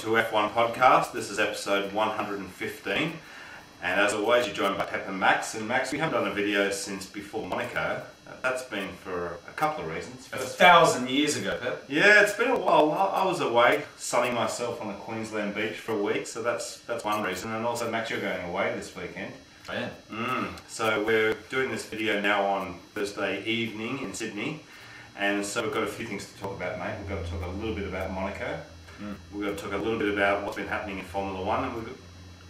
to F1 Podcast. This is episode 115, and as always you're joined by Pep and Max. And Max, we haven't done a video since before Monaco. That's been for a couple of reasons. First, 1,000 years ago, Pep. Yeah, it's been a while. I was away sunning myself on the Queensland beach for a week, so that's one reason. And also, Max, you're going away this weekend. I am. So we're doing this video now on Thursday evening in Sydney. And so we've got a few things to talk about, mate. We've got to talk a little bit about Monaco. We've got to talk a little bit about what's been happening in Formula 1. And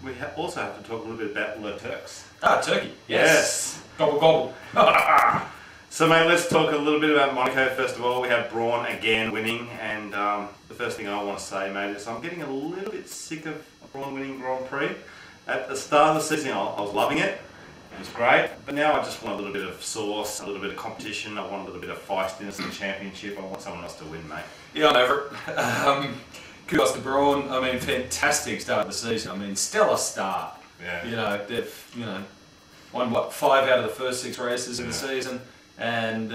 we also have to talk a little bit about Le Turks. Ah, Turkey. Yes. Gobble, gobble. So, mate, let's talk a little bit about Monaco. First of all, we have Brawn again winning. And the first thing I want to say, mate, is I'm getting a little bit sick of Brawn winning Grand Prix. At the start of the season, I was loving it. It was great, but now I just want a little bit of sauce, a little bit of competition. I want a little bit of feistiness in the championship. I want someone else to win, mate. Yeah, I'm over it. Kudos to Brawn. I mean, fantastic start of the season. I mean, stellar start. Yeah. You know, they've won 5 out of the first 6 races of the season, and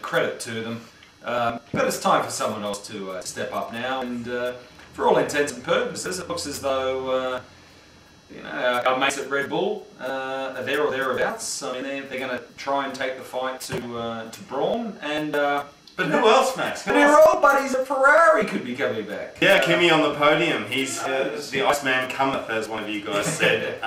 credit to them. But it's time for someone else to step up now, and for all intents and purposes, it looks as though. Our mates at Red Bull are there or thereabouts. I mean, they're going to try and take the fight to Brawn, and but who else, Max? But our old buddies at Ferrari could be coming back. Yeah, Kimi on the podium. He's the Iceman cometh, as one of you guys said.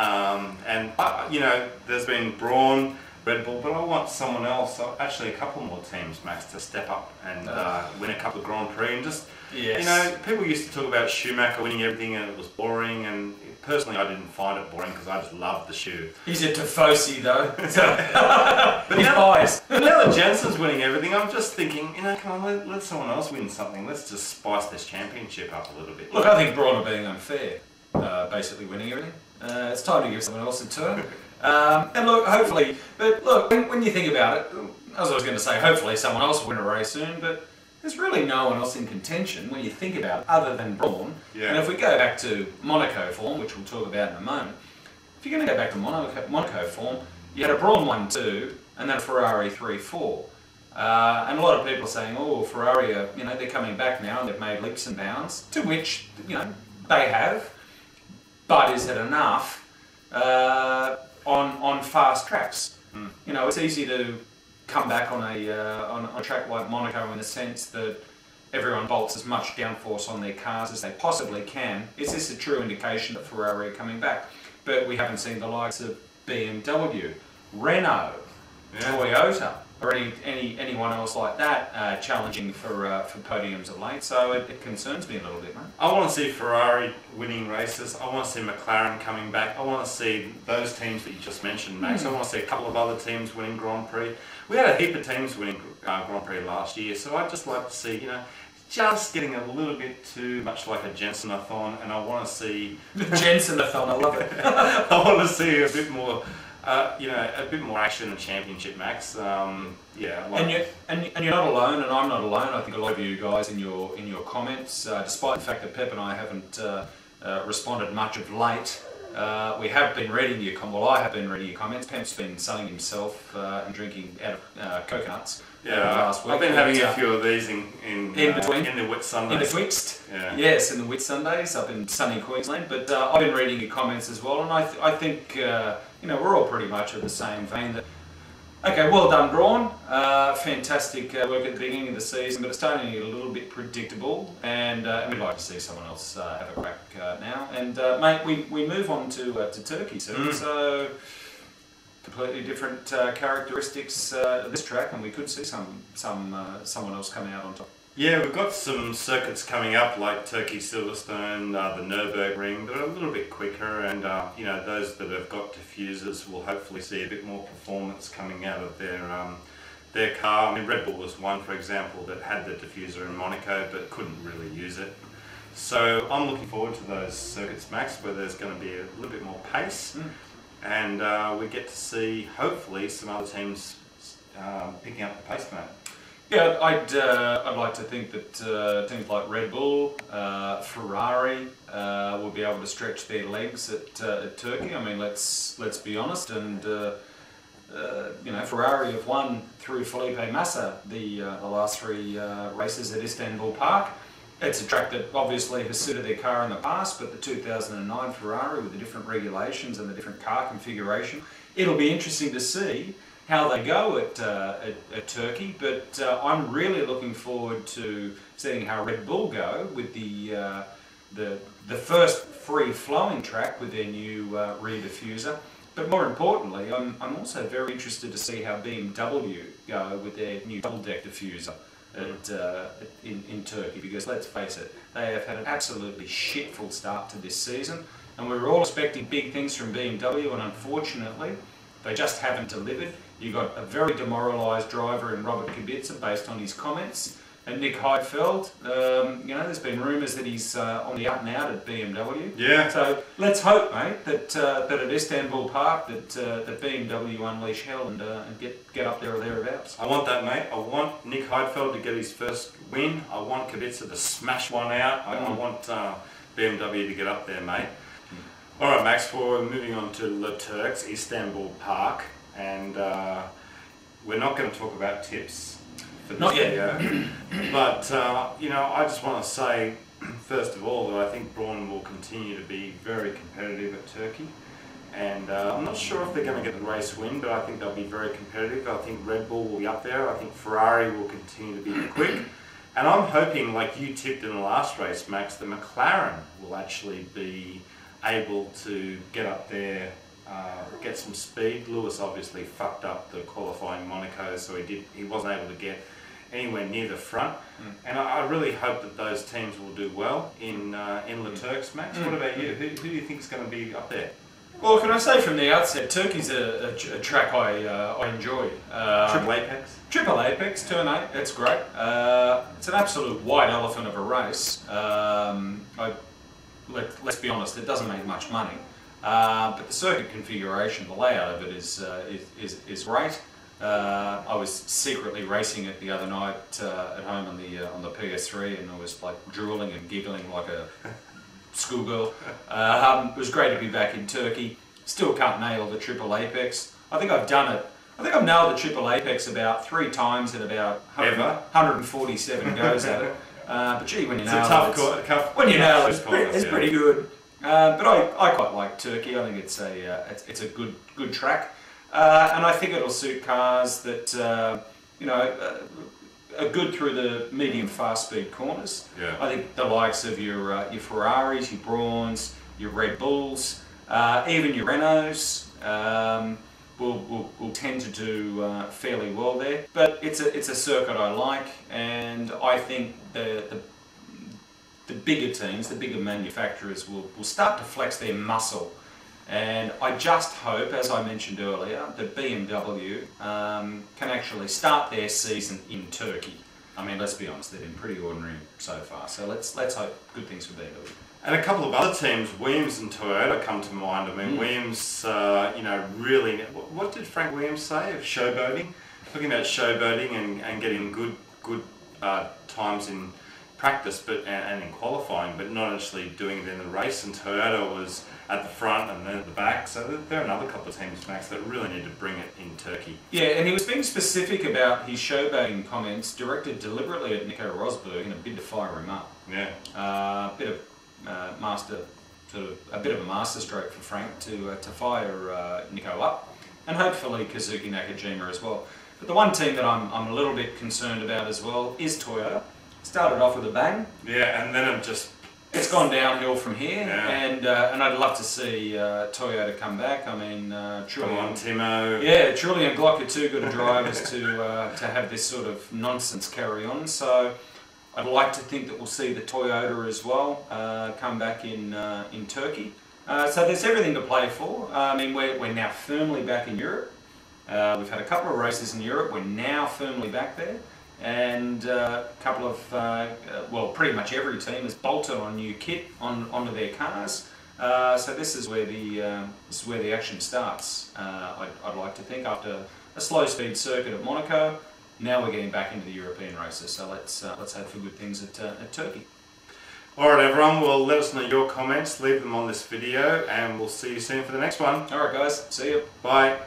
There's been Brawn, Red Bull, but I want someone else, actually a couple more teams, Max, to step up and win a couple of Grand Prix. And just, people used to talk about Schumacher winning everything and it was boring, and personally I didn't find it boring because I just loved the shoe. He's a Tifosi though, but he's biased. But now that Jensen's winning everything, I'm just thinking, come on, let someone else win something. Let's just spice this championship up a little bit. Look, I think Brawn are being unfair, basically winning everything. It's time to give someone else a turn. And look, hopefully, but look, when you think about it, as I was going to say, hopefully someone else will win a race soon, but there's really no one else in contention when you think about it other than Brawn. Yeah. And if we go back to Monaco form, which we'll talk about in a moment, if you're going to go back to Monaco form, you had a Brawn 1-2 and then a Ferrari 3-4. And a lot of people are saying, oh, Ferrari are, they're coming back now and they've made leaps and bounds, to which, they have. But is it enough on fast tracks? It's easy to come back on a track like Monaco in the sense that everyone bolts as much downforce on their cars as they possibly can. Is this a true indication that Ferrari are coming back? But we haven't seen the likes of BMW, Renault, Toyota, or anyone else like that challenging for podiums of late. So it concerns me a little bit, mate. I want to see Ferrari winning races. I want to see McLaren coming back. I want to see those teams that you just mentioned, Max. I want to see a couple of other teams winning Grand Prix. We had a heap of teams winning Grand Prix last year, so I'd just like to see, just getting a little bit too much like a Jensen-a-thon, and I want to see... The Jensen-a-thon, I love it. I want to see a bit more... a bit more action in the championship, Max. And you're not alone, and I'm not alone. I think a lot of you guys in your comments, despite the fact that Pep and I haven't responded much of late, we have been reading your comments. Well, I have been reading your comments. Pep's been sunning himself and drinking out of coconuts. Last week. I've been having a few of these in between, in the Whit Sundays. In betwixt, yes, in the Whit Sundays up in sunny Queensland. But I've been reading your comments as well, and I think we're all pretty much of the same vein. That okay, well done, Brawn. Fantastic work at the beginning of the season, but it's starting to get a little bit predictable, and we'd like to see someone else have a crack now. And mate, we move on to Turkey soon, so. Completely different characteristics this track, and we could see someone else coming out on top. Yeah, we've got some circuits coming up like Turkey, Silverstone, the Nürburgring. They're a little bit quicker, and those that have got diffusers will hopefully see a bit more performance coming out of their car. I mean, Red Bull was one, for example, that had the diffuser in Monaco but couldn't really use it. So I'm looking forward to those circuits, Max, where there's going to be a little bit more pace. And we get to see, hopefully, some other teams picking up the pace, mate. Yeah, I'd like to think that teams like Red Bull, Ferrari will be able to stretch their legs at Turkey. I mean, let's be honest, and Ferrari have won through Felipe Massa the last 3 races at Istanbul Park. It's a track that obviously has suited their car in the past, but the 2009 Ferrari with the different regulations and the different car configuration, it'll be interesting to see how they go at Turkey. But I'm really looking forward to seeing how Red Bull go with the first free-flowing track with their new rear diffuser. But more importantly, I'm also very interested to see how BMW go with their new double-deck diffuser in Turkey, because let's face it, they have had an absolutely shitful start to this season, and we were all expecting big things from BMW, and unfortunately they just haven't delivered. You've got a very demoralised driver in Robert Kubica based on his comments, and Nick Heidfeld, you know, there's been rumours that he's on the up and out at BMW. Yeah. So let's hope, mate, that at Istanbul Park that BMW unleash hell and get up there or thereabouts. I want that, mate. I want Nick Heidfeld to get his first win. I want Kubica to smash one out. I want BMW to get up there, mate. All right, Max, we're moving on to Le Turcs, Istanbul Park, and we're not going to talk about tips for this video. But, you know, I just want to say, first of all, that I think Brawn will continue to be very competitive at Turkey. And I'm not sure if they're going to get the race win, but I think they'll be very competitive. I think Red Bull will be up there. I think Ferrari will continue to be quick. And I'm hoping, like you tipped in the last race, Max, that McLaren will actually be able to get up there, get some speed. Lewis obviously fucked up the qualifying Monaco, so he wasn't able to get anywhere near the front. And I really hope that those teams will do well in Le Turcs, Max. What about you? Who do you think is going to be up there? Well, can I say from the outset, Turkey's a track I enjoy. Triple Apex? Triple Apex, turn 8, that's great. It's an absolute white elephant of a race. Let's be honest, it doesn't make much money. But the circuit configuration, the layout of it is great. I was secretly racing it the other night at home on the PS3, and I was like drooling and giggling like a schoolgirl. It was great to be back in Turkey. Still can't nail the Triple Apex. I think I've done it. I think I've nailed the Triple Apex about 3 times in about 147 goes at it. But gee, when you nail it, it's pretty good. But I quite like Turkey. I think it's a good track, and I think it'll suit cars that you know are good through the medium fast speed corners. Yeah. I think the likes of your Ferraris, your Brauns, your Red Bulls, even your Renaults will tend to do fairly well there. But it's a circuit I like, and I think the bigger teams, the bigger manufacturers will start to flex their muscle. And I just hope, as I mentioned earlier, that BMW can actually start their season in Turkey. I mean, let's be honest, they've been pretty ordinary so far. So let's hope good things for BMW. And a couple of other teams, Williams and Toyota, come to mind. I mean, Williams, you know, really. What did Frank Williams say of showboating? Talking about showboating and getting good times in practice, and in qualifying, but not actually doing it in the race. And Toyota was at the front and then at the back. So there are another couple of teams, Max, that really need to bring it in Turkey. Yeah, and he was being specific about his showboating comments directed deliberately at Nico Rosberg in a bid to fire him up. Yeah. A bit of a masterstroke for Frank to fire Nico up, and hopefully Kazuki Nakajima as well. But the one team that I'm a little bit concerned about as well is Toyota. Started off with a bang. Yeah, and then it's gone downhill from here, yeah. And I'd love to see Toyota come back. I mean, come on, Timo. Yeah, Trulli and Glock are too good drivers to have this sort of nonsense carry on. So I'd like to think that we'll see the Toyota as well come back in Turkey. So there's everything to play for. I mean, we're now firmly back in Europe. We've had a couple of races in Europe. We're now firmly back there. And a couple of, well, pretty much every team has bolted on new kit onto their cars. So this is where the action starts. I'd like to think after a slow speed circuit at Monaco, now we're getting back into the European races. So let's hope for good things at Turkey. All right, everyone. Well, let us know your comments. Leave them on this video, and we'll see you soon for the next one. All right, guys. See you. Bye.